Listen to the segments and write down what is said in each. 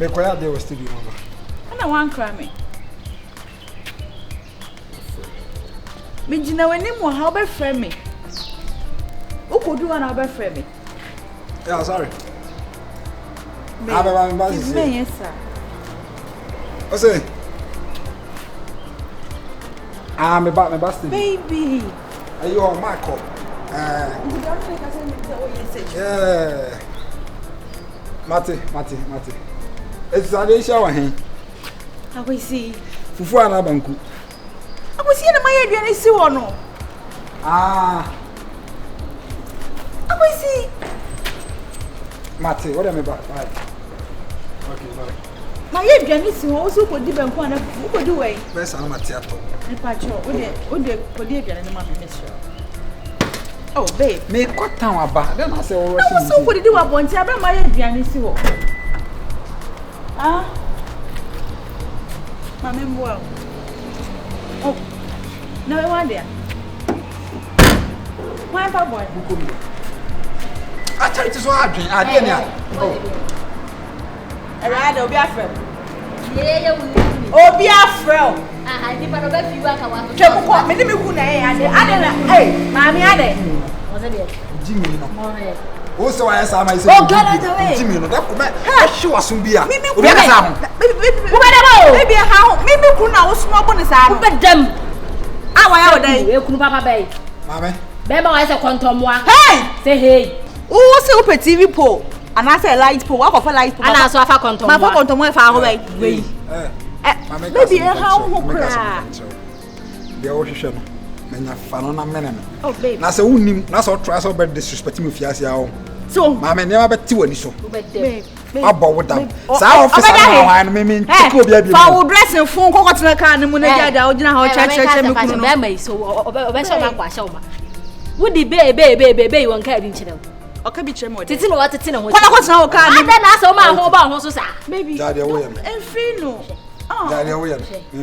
Require there was studio. And I want cry me. Mijina when him how be friend me. Who could do an other friend me? Yeah, sorry. Yes, sir. What's it? I'm about my bastard. Baby. Are you on my call? Yeah. Mate. It's a day shower. How we see? Fufu anabanku. I was here my idea and see one. Ah. How we see? Mate, what am I about? Right. Okay, bye. My idea is also could be one of who could do it. Best I'm at theater. Oh, babe. Me cut town about. Then I say, oh, so what do I want to have my idea and see what? Ah, Mamma, well. Oh, no, I want there. Why, boy? I tell you, so I didn't. I rather be a friend. Oh, be a friend. I didn't know that you were going to come. Me, Mammy, was it Jimmy? Also, I saw myself. Oh, get out of the way. Jimmy, that she was soon be a maybe how maybe could now smoke on the side. But them. How are they? You couldn't papa bay. Mammy, Beba has a quantum one. Hey, say hey. Oh, so open TV pole. And I say light pole. What of a light pole? And I saw a quantum. My quantum went far away. Maybe how cry. The ocean. Oh, baby. Now, so that's all tries over disrespecting me. So, Mamma never bet you any so. About what that. So, I mean, I will dress in full coconut can and when I don't know how church and so would the baby one cabin channel. Okay, be chemo. It's in what it's in. What was no car? And then I saw my whole house. Maybe Daddy William and Fino. Daddy William,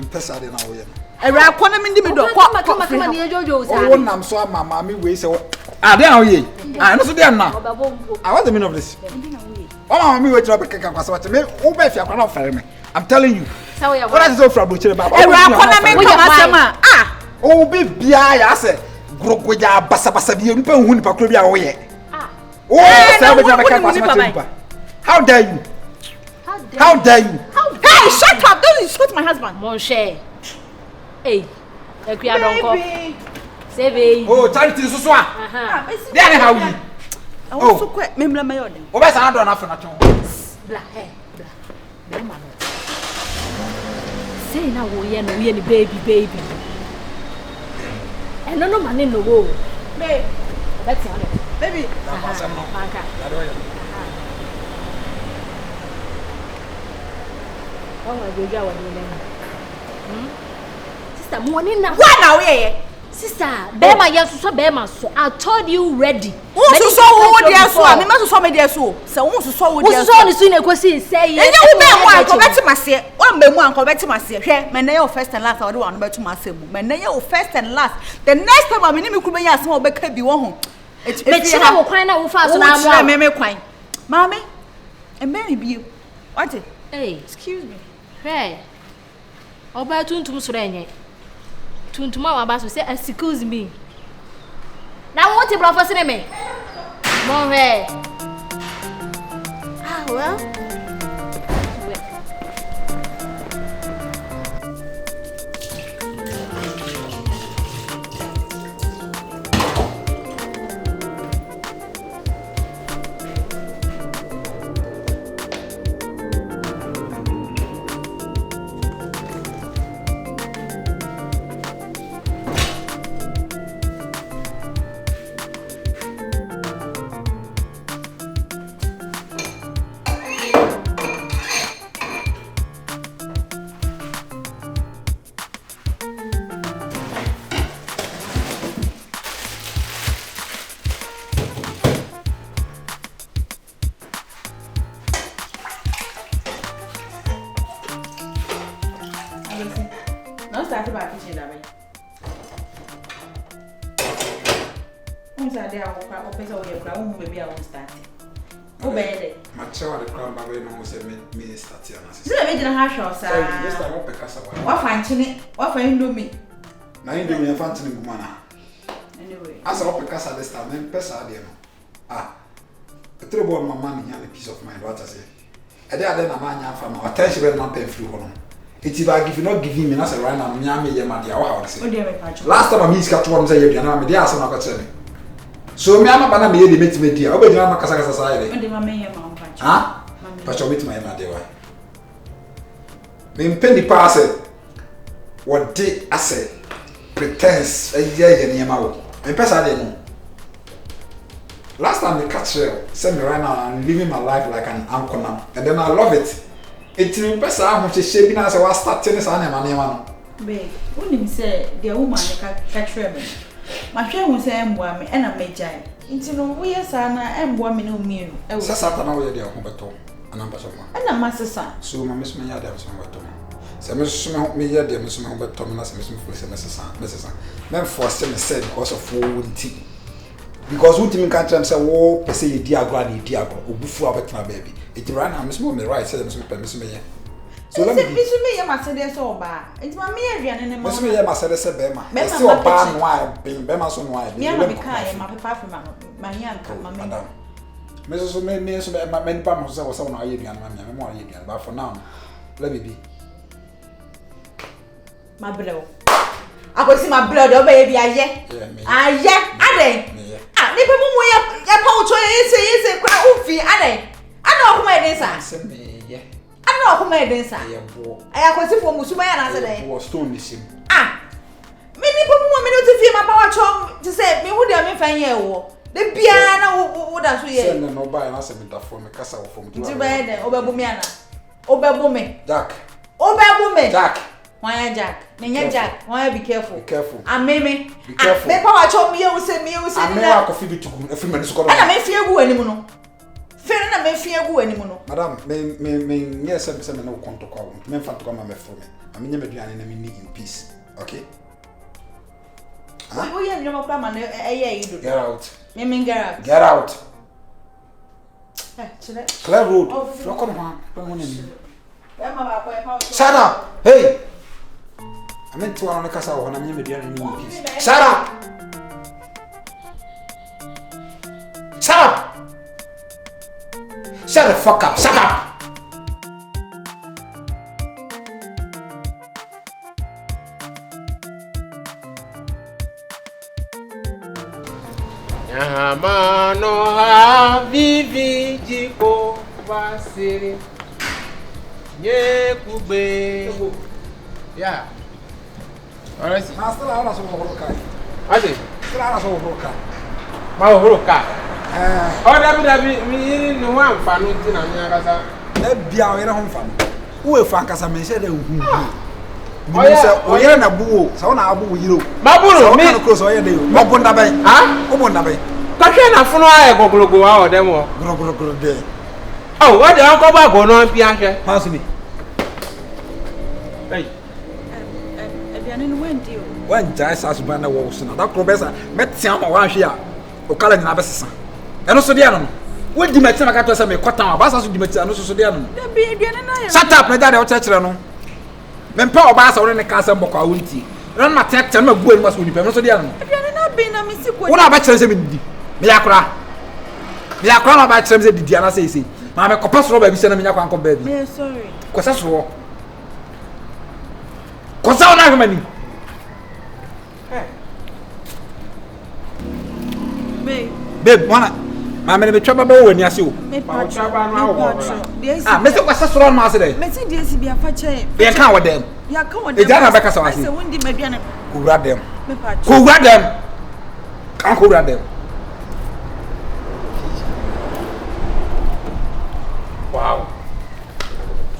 Pessad in our way. A rap one in the middle. Come on, near Jojo's. Oh, I'm so my mammy ways. Ah, there are ye. I know there now. I want the meaning of this. Oh, me wait up a cake was what to me. Oh, if you cannot fire me. I'm telling you. What is so from Butcher about? A rap ah, oh, be I say. Grogoja Basabasa, you don't win Pacrobia. Oh, how dare you? How dare you? Hey, shut up! Don't insult my husband. Mon cher. Hey, a don't Save. Oh, charity is so. There, how you? Oh, so quick, Mimla Mayon. Oh, that's another enough at all. Black hair, black. Say now, we are baby. And no man in the world. Baby, that's it. Baby, oh, I will go with Sister, morning now. What now, yeah? Sister, Bema, yes, so Bema, so I told you ready. Oh, so what dear so, I must saw me dear so. So, also saw what you saw soon a question say, and you come back to my say, one by one, come back to my say, here, my nail first and last, I don't want to my say, my nail first and last. The next time I'm in the Kuba, small back, be one. It's a kind of fast, and I'm a quine. Mammy, and Mary be you. What it? Hey, excuse me. Hey, Oba Tuntum Surene. Tuntumama Bass say, excuse me. Now, what a professor me? Mon way. Ah, well. Obey. My child, the crown by way no say me start here. So me did have show sir. This time what pekasa wa. What fanchine? What for you me? Na inde me fanchine gumana. Anyway. Asa what pekasa this time me pesa ade no. Ah. Petro bo mama me have a peace of mind what I say. E dey ade na ma nya fa ma. Attention be na pay free hono. It's if I give you not giving me na say right now me nya me ye ma dia wa say. Last time I miss ka to am say ye dia na me dia asa na ka tell me. So me ama bana me ye dey meet dia. Obe dia na kasa kasa sa ye. Ode ma me ye ma. Ah? But you meet my mother. Me penny pass it. What day I say pretense a year in Yamawo. Me pesa de no. Last time the catch send me right now I'm living my life like an uncle now. And then I love it. It's me pesa how to shape na say was start tennis and man no. Babe, when him say the woman catch me. My friend will say emboa me and I me jai. Nti no we yesa na emboa me no mienu. E Sasa ta na we dey hobeto. Anamba so ma. Na masesa. So ma miss me ya dey so hobeto. Se me so me ya dey so hobeto na se me so full se mesesa. Men force me said because of wonti. Because wonti me can tell say wo pese ye di agro na di agro. Obufu abetena baby. It right now me so me right say me so permit me ye. So let me me ya Mercedes oba. Nti ma me aduane ne ma. Me so me ya Mercedes be ma. E se oba no ai be ma so no ai. Me ma me ka ye ma papa from ma yanka ma me. Madam. Me so me so ma nipa mo so say no ai aduane ma me mo ai aduane but for now let me be. Ma breo. Akosi ma breo de oba ye bi aye. Aye. Ade. Ah, nipa mo ya pa ucho ye kwa ufi ade. Ana okuma e den sa. Se me ye. Ana okuma e den sa. Aya akosi fo musuma ya na se den. Wo stone ni sim. Ah. Me nipa mo me no ti fi ma pa wa chom ti say me hu de me fan ye wo. De bia na wo da so ye. Se na no ba na se me da fo me kasa wo fo me. Ti ba ye den obebu me ana. Obebu me. Jack. Obebu me. Jack. Why Jack? Nenya Jack. Why be careful? Be careful. Ameme. Be careful. Me pa wa chom me you say na. Ameme ko fi bituku. E fi me so ko. Ana me fi egu animu no. Fere na me fi egu animu no. Madam, me yes say me no konto ko. Me fa to ko ma me fo me. Ame nya me duane na me need in peace. Okay? Huh? We you know man you get out. Me get out. Get out. Clear road. Look on one. Shut up. Hey. I meant to on the casa when I'm in peace. Shut up. Shut up. Shut the fuck up. Shut up. Mano ha vivi jiko basiri ye kube ya alright Master ala so horoka ade ala so horoka ma horoka o dabi mi ni ho anfa no ti na mi akasa na bia o yere ho mfa wo e fa nkasa me se de hu o yere na buwo sa na abu yiro maburu mi ka cross o yere de o bonda bai o bonda bai Kashe na funu aye gogologo wa o dem o. Gogologo de. Oh, what dey uncle ba go no pi ahwe. Pass me. Hey. Aduane no wendi o. Wan jai sasu ba na wo so na. Da kro be sa metia ma wa hwe a. O kala nyina be sesa. Eno so de ano no. Wodi metia maka to se me kwatan ba sa so di metia no so de ano no. Da bi aduane na ye. Shut up na da de o chekere no. Me mpa o ba sa wo ne ka sa mbokwa wonti. Ran ma tek tek na bu enu ma so ni pe no so de ano no. Aduane na bi na me si ko. Wo na ba kire se me di. Me yakura na ba kire se didi ana sei sei. Ma me kopa so ba bi se na me yakwa anko ba bi. Me sorry. Ko sa so. Ko sa na hwemani. Babe, wana ma me betwa baba wo ani ase o. Me patwa ba no awo. Ah, me se kwasa soro no ase dey. Me se dey si bia fa che. Be kan wo dem. Ya kan wo dem. E jana be kasa wase. Se wondi maduane. Ko wura dem. Me patwa. Ko wura dem. Kan ko wura dem. Wow.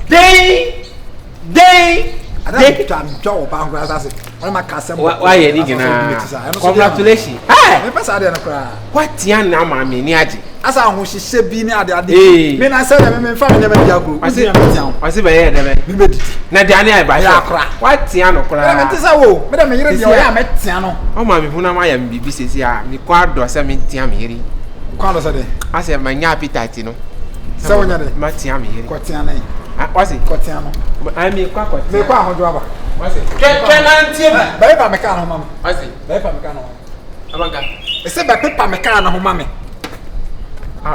Day. Ada tan jow ba ngwa asase. Ona makasa mo. Why you dig na? Congratulations. Hey, me pesa ade na kra. What yan na ma me ni age. Asa ho hihye bi ni ade. Me na say me fa me nyama dia gro. Wasi be ye de be. Me bedidi. Na diane ai ba ya kra. What yan no kra. Me tisa wo. Me da me yire dia o ya me tia no. O ma me huna ma ya bibi sesi a ni kwa do se me tia me yiri. Kwa do se de. Ase ma nya appetite no. So when you Matiami, Cotiana. What's it? Cotiano. I mean, Quack. They quite hold rubber. What's it? Can I Paper mechano, mamma. What's it? Paper mechano. Amanga. It's a paper mechano, mammy.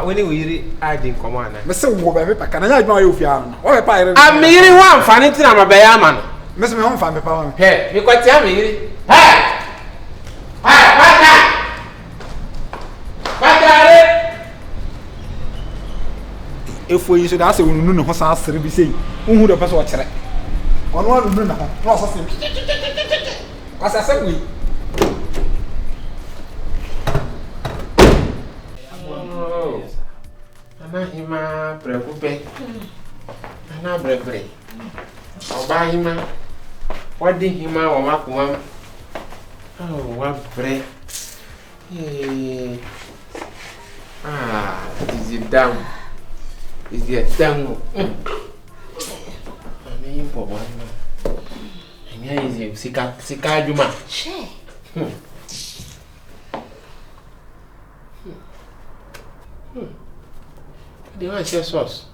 When we I didn't come on. Mr. Wobe, can I know you? Or a pirate? I'm meeting one funny thing. I'm a bayaman. Miss me home for me, power. Hey, you quite tell me. Hey! If we should ask you, no, what's our service? Who the person watch it? On one room, no, something. As I said, we. Oh, Anahima, Preocupe. Anna Brebre. Obahima. What did him or Macuam? Oh, what bread? Is it down? Is it down? I mean, for one. And here is you, Sika Juma. Share. They want share sauce.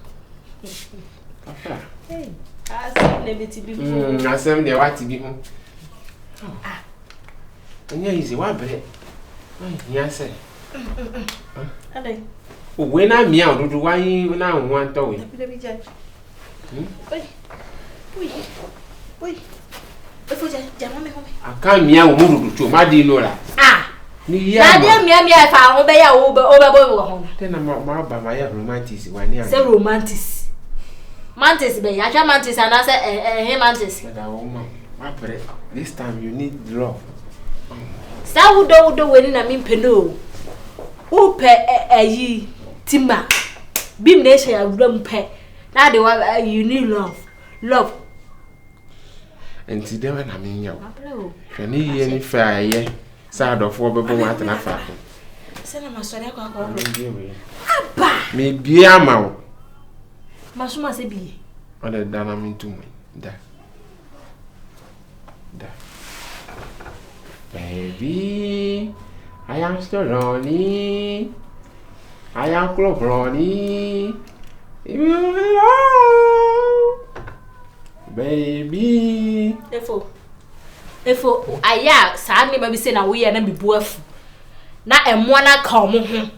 Papa. Hey, I said never to be home. I said they want to be home. And here is what bread. Yes, sir. When I'm young, do why you now want to win? Let me judge. Wait. Before Jammy home. I can't meow to my dinner. Ah, yeah, me found obey over home. Then I'm out by my romantic when you say romantis. Mantis, be I mantis and I say him mantis. My bread. This time you need love. Sa do winning I mean peno. Who pe ye timber. Bim nation a room pe. Now they you need love. And today when I mean you. Can you any fair ye? Sad of 4 people want to have. Send my son. Maybe I'm out. Masuma say be. On the dynamic to me. Da. Baby, I am still lonely. I am close, baby. Efo, aya, sa me baby say na we na be buafu. Na emwa na ka omo ho.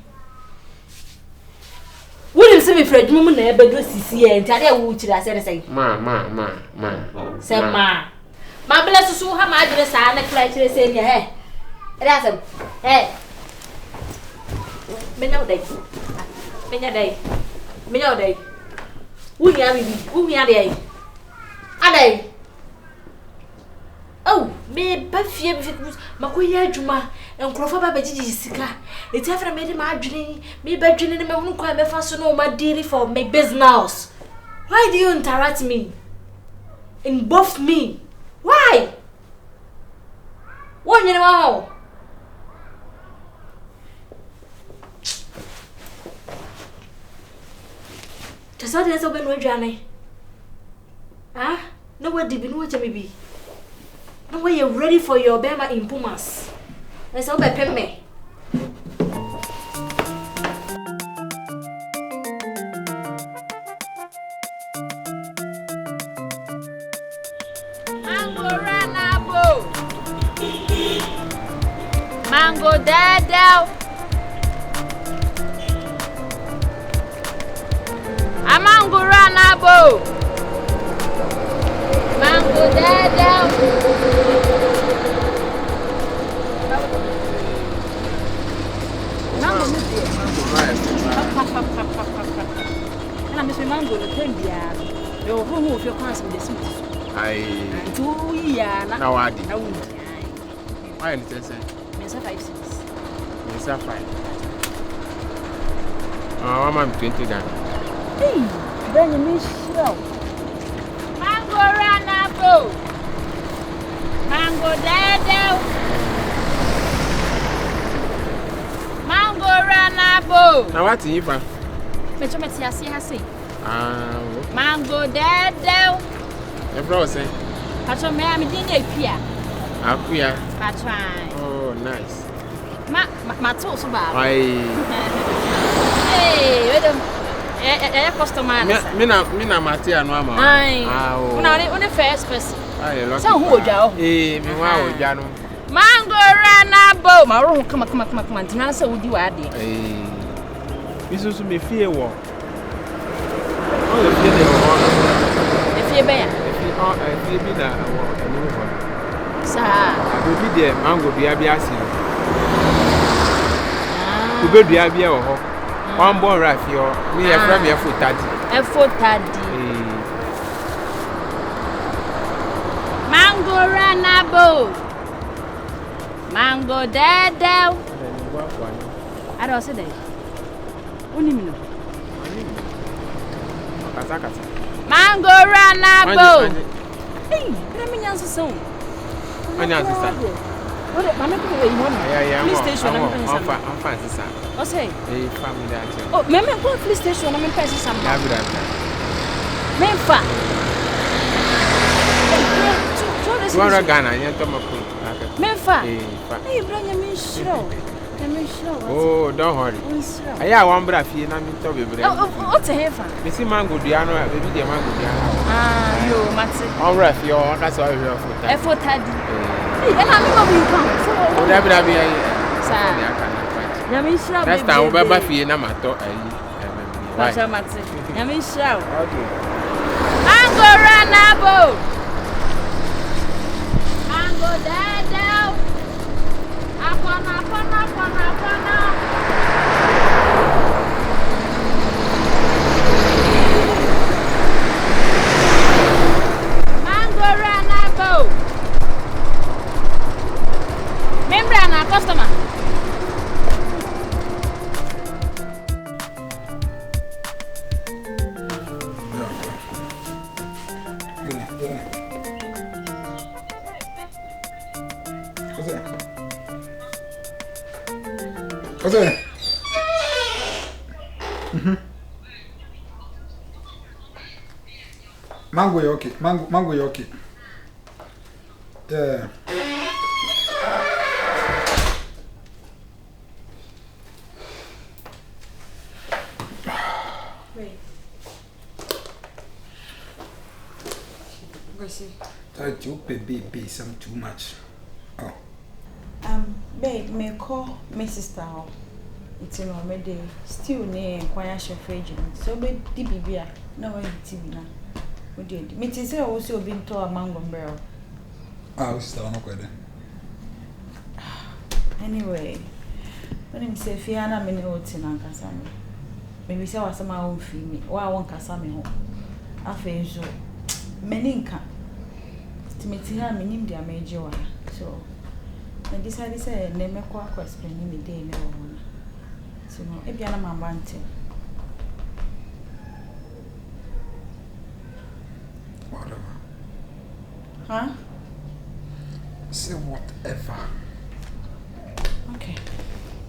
Wouldn't see me Fred mumu na ebe do sisi e ntade e wo chira say. Ma. Say ma. Ma bless so ha ma adre sa na kra chire say nya he. Erasem. Hey. Menya day. Wunya dey. Adai. Oh, me ba fie makoya adwuma enkrofo ba bagigi sika. Eti afra me de ma adwene, me ba dwene ne me hunu kwa me fa so no ma deal for my business. Why do you interrupt me? In both me. Why? One you know. Just how there's open no ah? No what did no what me. No way you're ready for your bema in Pumas. Let's all be me. Mango dada. A mango ranabo. Mango dada. Mango mango the tembia. Yo who if you can't be the sweet. I 2 years now I did. Why did you say? Mensa 5 6. Mensa 5. I'm 20 down. Hey, then you miss show. Mango ranabo. Mango dada. Mango ranabo. Now what you find? Mango dada. The bro say. Patron me am din pia. Akuya. Patron. Oh nice. Ma to so ba. Ai. Hey, wait customer. Mina Matia no ama. Una first person. So who oja? Me wa oja no. Mango ranabo. Maro come. Tina say wudi wa ade. Isusu me fie wo. Oh, fie de wo. Fie be ya. Fie bi na wo enu ho. Sa. Obi de mango bia bia si. Ube dua bia wo ho. One born rafi o. Me e from e fotadi. Mango ranabo. Mango dada. I don't say that. Uni mi no. Kata. Mango ranabo. Hey, let me answer some. Anya sisa. What mama ko we home. Yeah. Police station am fan sisa. O say? Family action. Oh, mama ko police station am pesa sam. Ya bi da. Memfa. Wara Ghana yen to mako. Memfa. Fa. Hey, bro, nyame shiro. Oh, don't worry. Aya one bra fie na mi to bebre. Oh, te hefa. Me si mango dua no, baby de mango dua. Yo, mate. On bra fie o aka so ahwe fota. E fota di. Hey, na mi ko bi kan. O da bra bi ayi. Sa. Nyame shiro. Next time we ba fie na mato ayi. Pasha mate. Nyame shiro. Okay. Mango ranabo. Mango dada. Apana. Mango ranabo. Membra na customer. What's that? Mango yoki. Mango yoki. Yeah. Wait. That you baby some too much. Oh. Babe, me call my sister. It's in our day. Still near Quaya Chef Agent. So, be Dibia. No way, TV now. We did. Me say also been to a mango barrel. Ah, sister, no quite. Anyway, when him say Fiana Minute in Ankasami. Maybe say was my own fee. Why I want Kasami home. I feel so. Meninka. To me, Tia, meaning their major one. So. I decided to say, "Name me kwa explain me day me one." So no, e biana mambante. Whatever. Huh? Say whatever. Okay.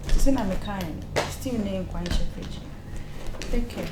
Say na me kind. Still name kwa fridge. Take care.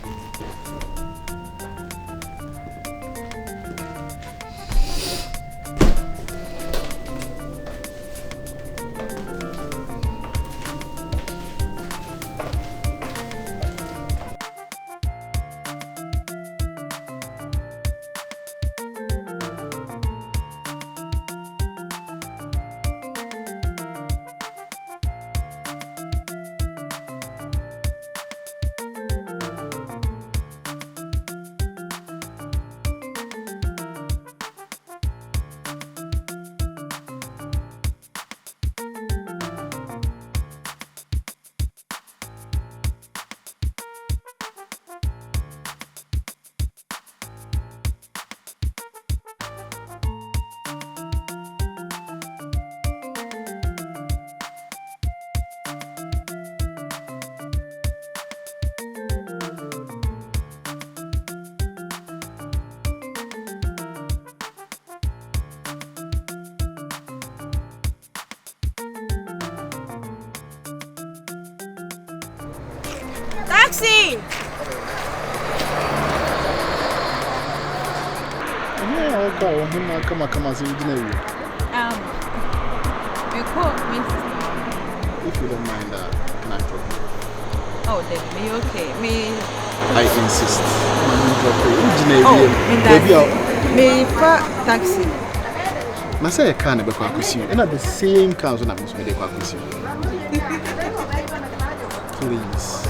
Taxi! Oh, then me okay. Me I insist. Me for taxi. I say I can't be quite with you. And at the same council, I'm going to be quite with you. Please.